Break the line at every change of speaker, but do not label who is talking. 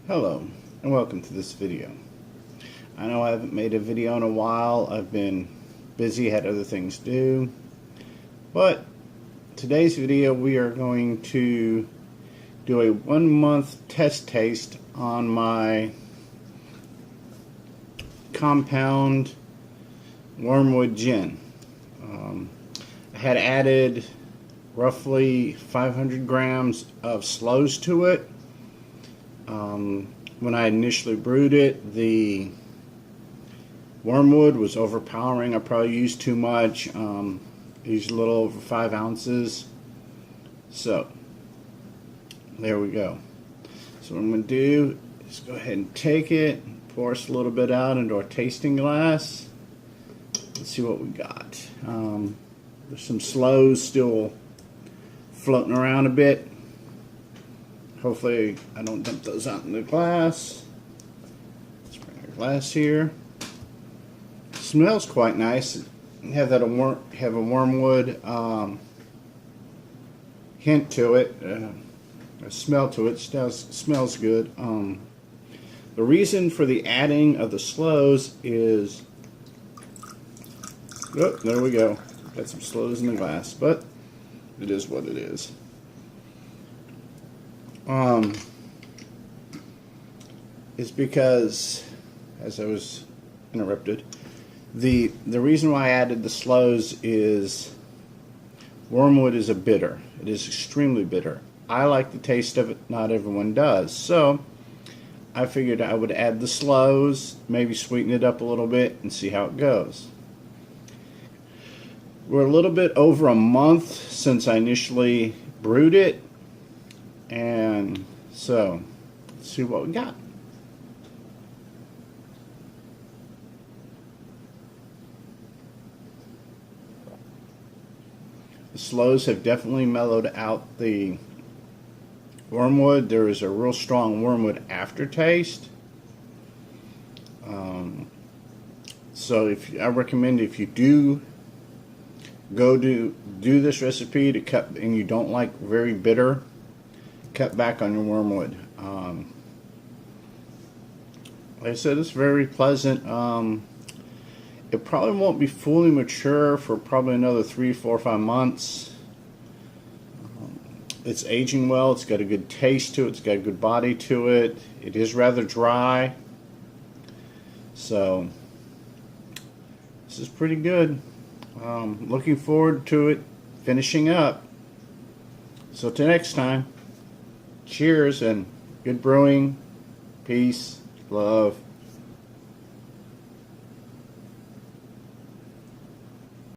Hello and welcome to this video. I know I haven't made a video in a while. I've been busy, had other things to do, but today's video we are going to do a 1 month test taste on my compound Wormwood gin. I had added roughly 500 grams of sloes to it. When I initially brewed it, the wormwood was overpowering. I probably used too much. Used a little over 5 ounces. So there we go. So what I'm going to do is go ahead and take it, pour us a little bit out into our tasting glass. Let's see what we got. There's some sloes still floating around a bit. Hopefully I don't dump those out in the glass. Let's bring our glass here. Smells quite nice. Have a wormwood hint to it, a smell to it. Smells good. The reason for the adding of the sloes is, oh, there we go. Got some sloes in the glass, but it is what it is. Is because, as I was interrupted, the reason why I added the sloes is wormwood is a bitter. It is extremely bitter. I like the taste of it. Not everyone does. So I figured I would add the sloes, maybe sweeten it up a little bit, and see how it goes. We're a little bit over a month since I initially brewed it. And so, let's see what we got. The sloes have definitely mellowed out the wormwood. There is a real strong wormwood aftertaste. So I recommend if you do go do this recipe to cut, and you don't like very bitter, cut back on your wormwood. Like I said, it's very pleasant. It probably won't be fully mature for probably another 3, 4, 5 months. It's aging well. It's got a good taste to it. It's got a good body to it. It is rather dry. So this is pretty good. Looking forward to it finishing up. So till next time. Cheers and good brewing. Peace, love.